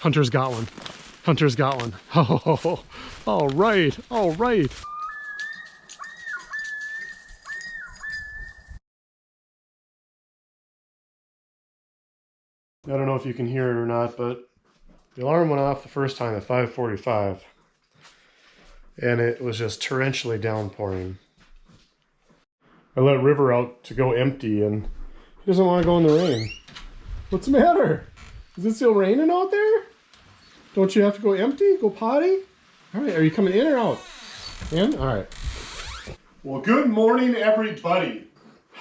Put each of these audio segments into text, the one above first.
Hunter's got one. Hunter's got one. Oh, all right, all right. I don't know if you can hear it or not, but the alarm went off the first time at 5:45, and it was just torrentially downpouring. I let River out to go empty, and he doesn't want to go in the rain. What's the matter? Is it still raining out there? Don't you have to go empty? Go potty? All right, are you coming in or out? In? All right. Well, good morning, everybody.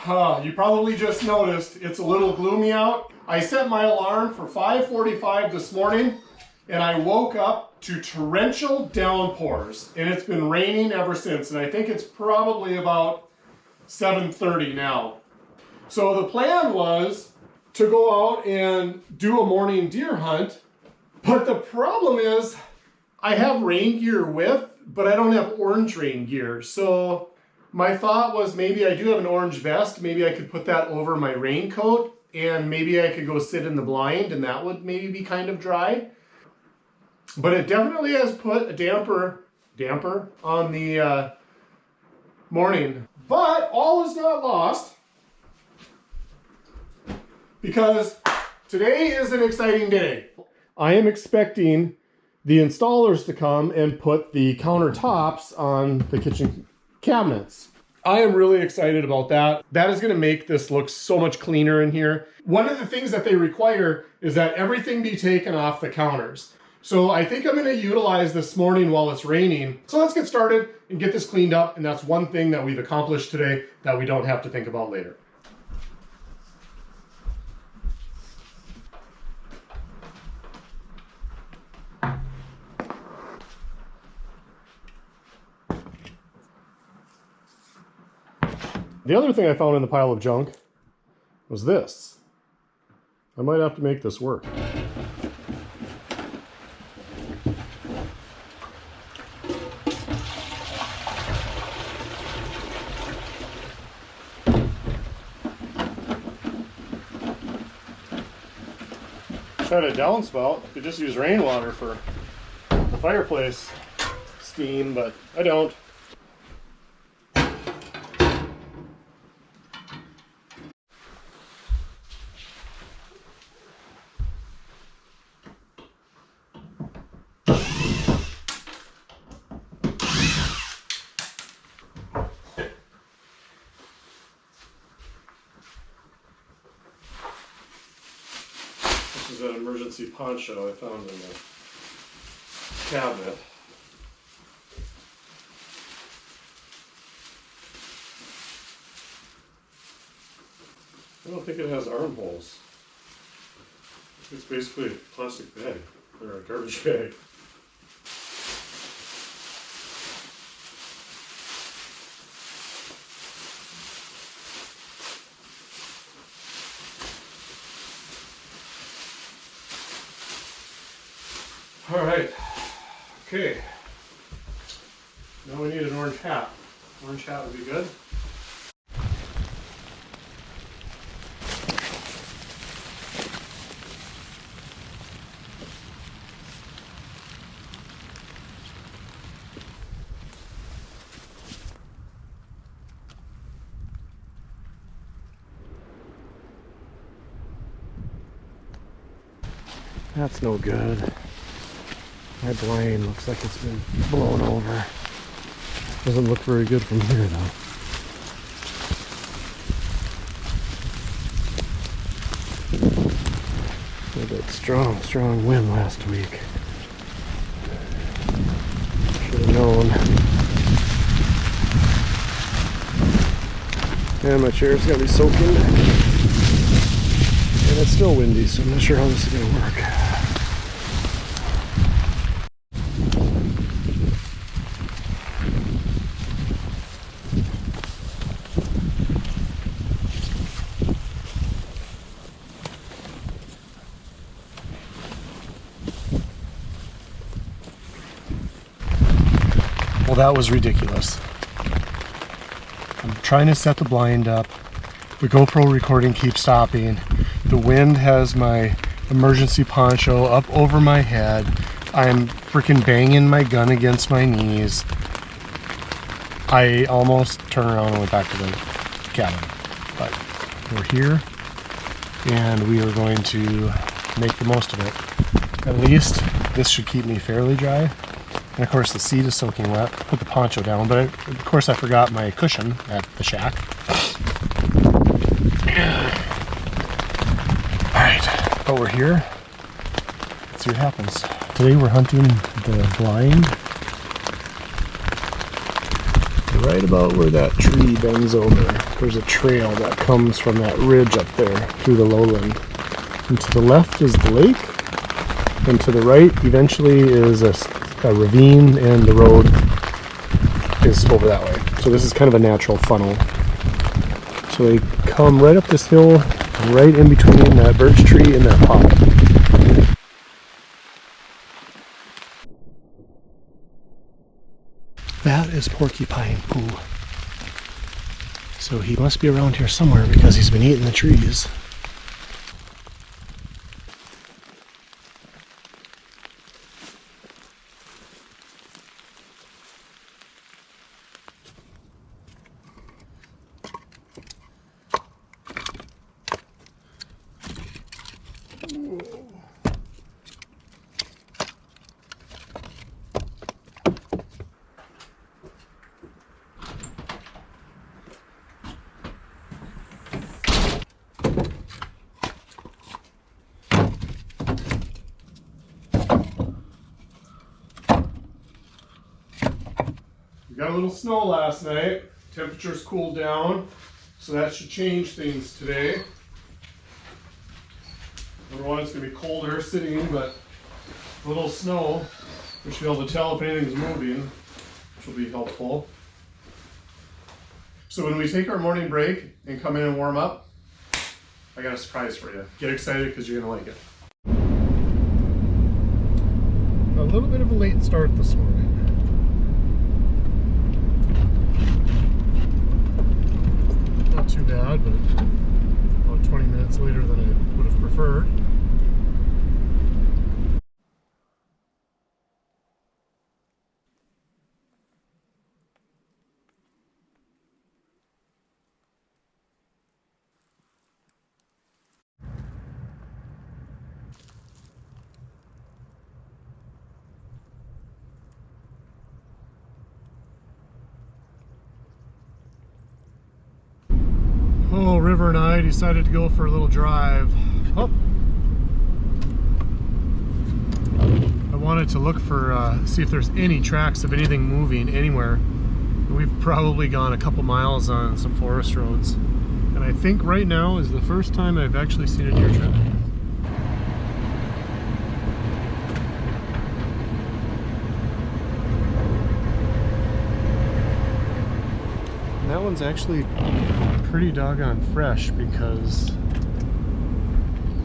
You probably just noticed it's a little gloomy out. I set my alarm for 5:45 this morning, and I woke up to torrential downpours, and it's been raining ever since, and I think it's probably about 7:30 now. So the plan was to go out and do a morning deer hunt, but the problem is I have rain gear with, but I don't have orange rain gear. So my thought was maybe I do have an orange vest, maybe I could put that over my raincoat, and maybe I could go sit in the blind and that would maybe be kind of dry. But it definitely has put a damper on the morning. But all is not lost, because today is an exciting day. I am expecting the installers to come and put the countertops on the kitchen cabinets. I am really excited about that. That is going to make this look so much cleaner in here. One of the things that they require is that everything be taken off the counters. So I think I'm going to utilize this morning while it's raining. So let's get started and get this cleaned up. And that's one thing that we've accomplished today that we don't have to think about later. The other thing I found in the pile of junk was this. I might have to make this work. Tried a downspout. You could just use rainwater for the fireplace steam, but I don't. This is an emergency poncho I found in the cabinet. I don't think it has armholes. It's basically a plastic bag, or a garbage bag. All right, okay. Now we need an orange hat. Orange hat would be good. That's no good. My blind looks like it's been blown over. Doesn't look very good from here though. We had that strong wind last week. Should have known. And my chair's gotta be soaking. And it's still windy, so I'm not sure how this is gonna work. Well, that was ridiculous. I'm trying to set the blind up. The GoPro recording keeps stopping. The wind has my emergency poncho up over my head. I'm freaking banging my gun against my knees. I almost turned around and went back to the cabin, but we're here and we are going to make the most of it. At least this should keep me fairly dry. And of course the seat is soaking wet. Put the poncho down, but of course I forgot my cushion at the shack. Alright, but we're here. Let's see what happens. Today we're hunting the blind. Right about where that tree bends over, there's a trail that comes from that ridge up there through the lowland. And to the left is the lake, and to the right eventually is a ravine, and the road is over that way. So this is kind of a natural funnel. So they come right up this hill, right in between that birch tree and that pond. That is porcupine poo. So he must be around here somewhere because he's been eating the trees. We got a little snow last night. Temperatures cooled down, so that should change things today. Number one, it's going to be colder sitting, but a little snow, we should be able to tell if anything's moving, which will be helpful. So when we take our morning break and come in and warm up, I got a surprise for you. Get excited because you're going to like it. A little bit of a late start this morning. Not too bad, but about 20 minutes later than I would have preferred. Oh, River and I decided to go for a little drive. Oh. I wanted to look for, see if there's any tracks of anything moving anywhere. We've probably gone a couple miles on some forest roads. And I think right now is the first time I've actually seen a deer track. And that one's actually pretty doggone fresh because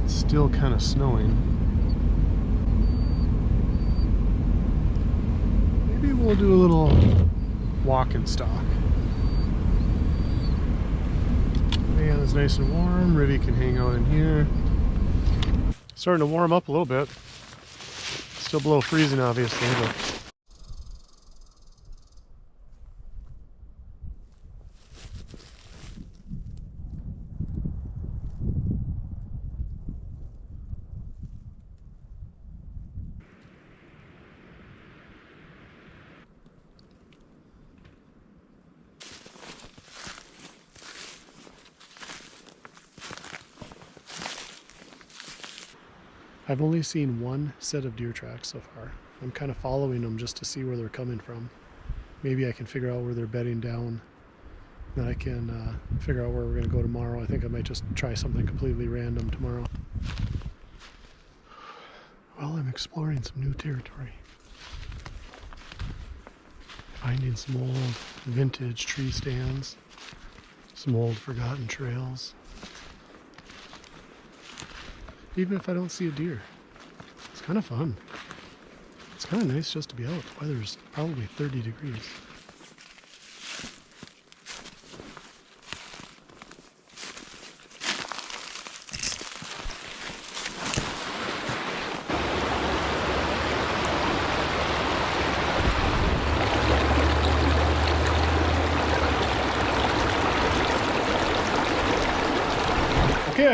it's still kind of snowing. Maybe we'll do a little walk and stalk. Man, it's nice and warm. Rivy can hang out in here. Starting to warm up a little bit. Still below freezing, obviously, but I've only seen one set of deer tracks so far. I'm kind of following them just to see where they're coming from. Maybe I can figure out where they're bedding down. Then I can figure out where we're going to go tomorrow. I think I might just try something completely random tomorrow. Well, I'm exploring some new territory. Finding some old vintage tree stands, some old forgotten trails. Even if I don't see a deer, it's kind of fun. It's kind of nice just to be out. The weather's probably 30 degrees.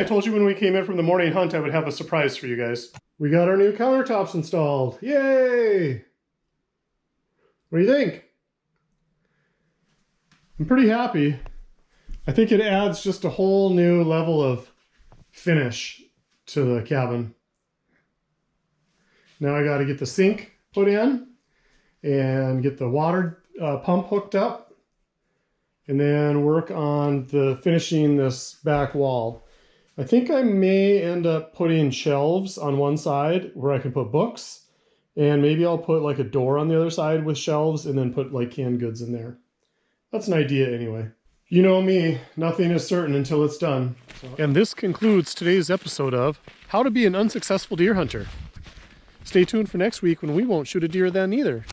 I told you when we came in from the morning hunt I would have a surprise for you guys. We got our new countertops installed. Yay! What do you think? I'm pretty happy. I think it adds just a whole new level of finish to the cabin. Now I got to get the sink put in and get the water pump hooked up, and then work on the finishing this back wall. I think I may end up putting shelves on one side where I can put books, and maybe I'll put like a door on the other side with shelves and then put like canned goods in there. That's an idea anyway. You know me, nothing is certain until it's done. And this concludes today's episode of How to Be an Unsuccessful Deer Hunter. Stay tuned for next week when we won't shoot a deer then either.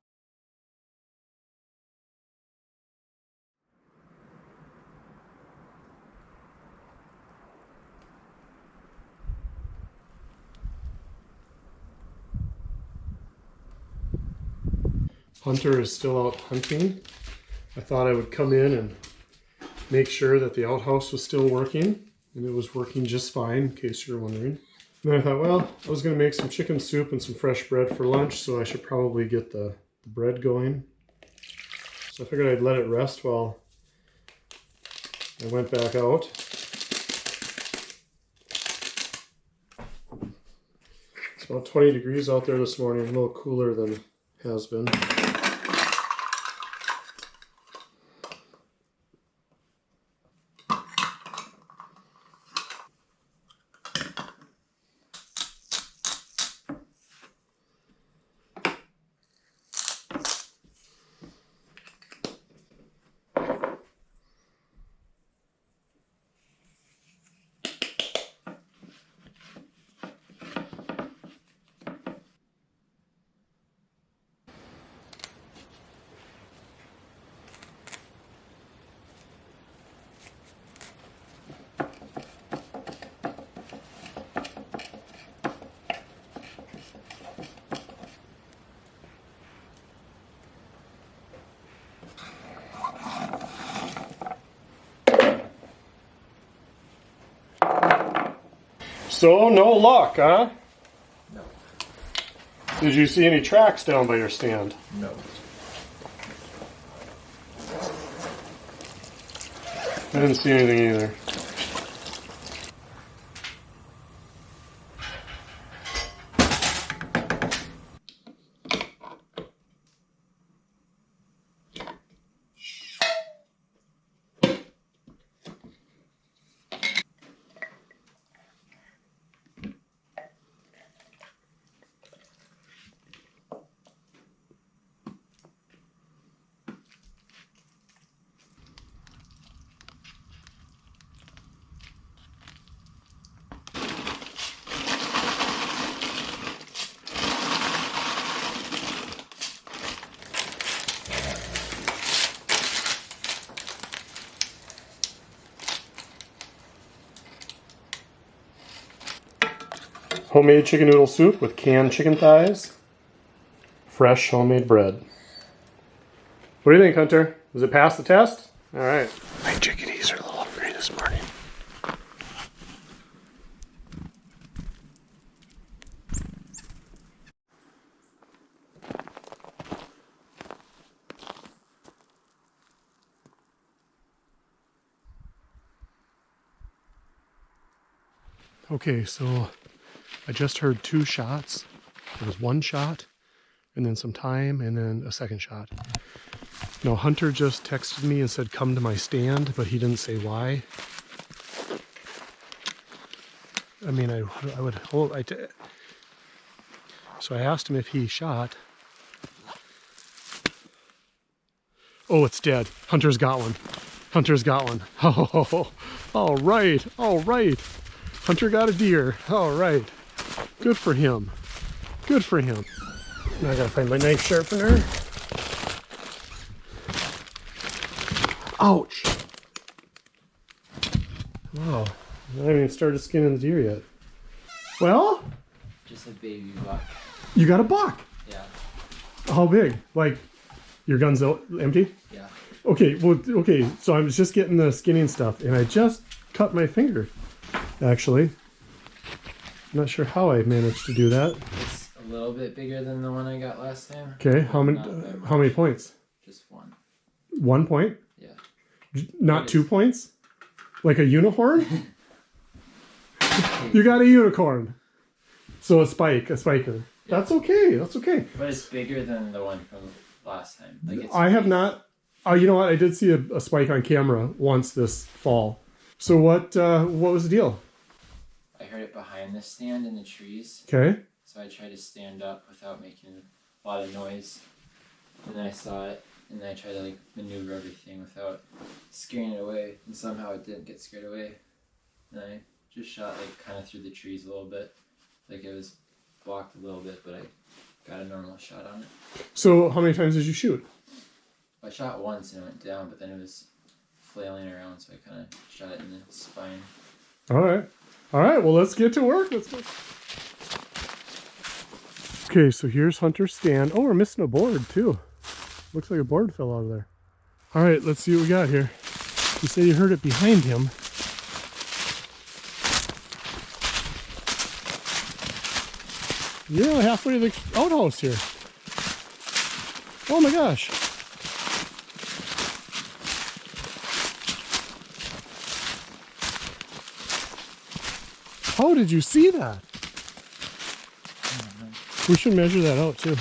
Hunter is still out hunting. I thought I would come in and make sure that the outhouse was still working, and it was working just fine, in case you're wondering. And then I thought, well, I was going to make some chicken soup and some fresh bread for lunch, so I should probably get the bread going. So I figured I'd let it rest while I went back out. It's about 20 degrees out there this morning, a little cooler than it has been. So, no luck, huh? No. Did you see any tracks down by your stand? No. I didn't see anything either. Homemade chicken noodle soup with canned chicken thighs. Fresh homemade bread. What do you think, Hunter? Does it pass the test? All right. My chickadees are a little hungry this morning. Okay, so I just heard 2 shots. There was 1 shot, and then some time, and then a second shot. Now, Hunter just texted me and said, come to my stand, but he didn't say why. I mean, I would hold, so I asked him if he shot. Oh, it's dead. Hunter's got one. Hunter's got one. Oh, all right, all right. Hunter got a deer. All right. Good for him. Good for him. Now I gotta find my knife sharpener. Ouch. Wow. I haven't even started skinning the deer yet. Well? Just a baby buck. You got a buck? Yeah. How big? Like, your gun's empty? Yeah. Okay, well, okay, so I was just getting the skinning stuff, and I just cut my finger. actually. I'm not sure how I managed to do that. It's a little bit bigger than the one I got last time. Okay, but how many not that how many much. points? Just one. 1 point? Yeah. Not It 2 is. points? Like a unicorn? You got a unicorn. So a spiker. Yeah. That's okay. That's okay. But it's bigger than the one from last time. Like it's I have big. not. Oh, you know what? I did see a spike on camera once this fall. So what was the deal? I heard it behind the stand in the trees. Okay. So I tried to stand up without making a lot of noise. And then I saw it, and then I tried to like maneuver everything without scaring it away. And somehow it didn't get scared away. And I just shot like kind of through the trees a little bit. Like it was blocked a little bit, but I got a normal shot on it. So how many times did you shoot? I shot once and it went down, but then it was flailing around, so I kind of shot it in the spine. All right. All right. Well, let's get to work. Let's go. Okay, so here's Hunter's stand. Oh, we're missing a board too. Looks like a board fell out of there. All right, let's see what we got here. You say you heard it behind him. You're halfway to the outhouse here. Oh my gosh. How did you see that? We should measure that out too.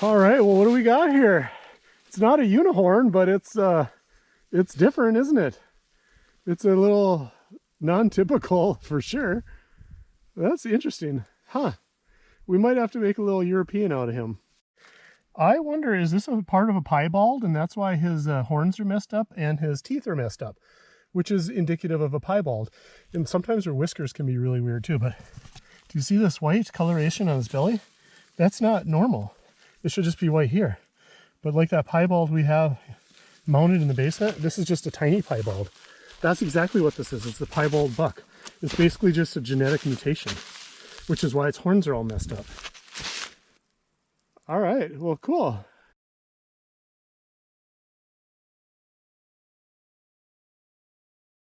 All right, well, what do we got here? It's not a unicorn, but it's different, isn't it? It's a little non-typical for sure. That's interesting, huh? We might have to make a little European out of him. I wonder, is this a part of a piebald, and that's why his horns are messed up and his teeth are messed up, which is indicative of a piebald. And sometimes their whiskers can be really weird too, but do you see this white coloration on his belly? That's not normal. It should just be white here. But like that piebald we have mounted in the basement, this is just a tiny piebald. That's exactly what this is. It's the piebald buck. It's basically just a genetic mutation, which is why its horns are all messed up. All right, well, cool.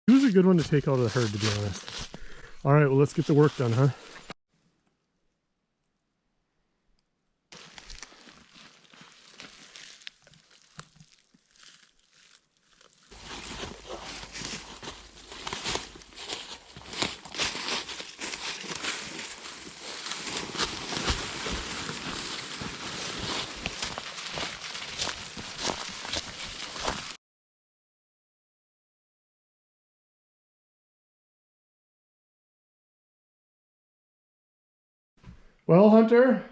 He was a good one to take out of the herd, to be honest. All right, well, let's get the work done, huh? Well, Hunter,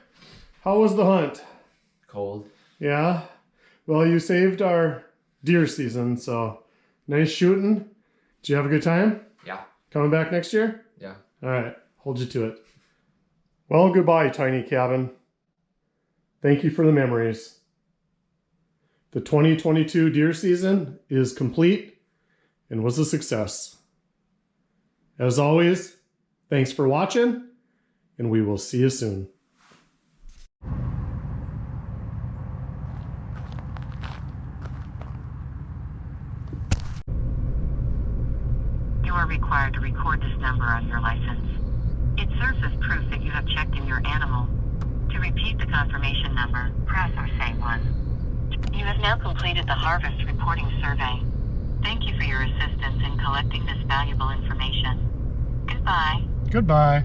how was the hunt? Cold. Yeah? Well, you saved our deer season, so nice shooting. Did you have a good time? Yeah. Coming back next year? Yeah. All right, hold you to it. Well, goodbye, tiny cabin. Thank you for the memories. The 2022 deer season is complete and was a success. As always, thanks for watching, and we will see you soon. You are required to record this number on your license. It serves as proof that you have checked in your animal. To repeat the confirmation number, press or say 1. You have now completed the harvest reporting survey. Thank you for your assistance in collecting this valuable information. Goodbye. Goodbye.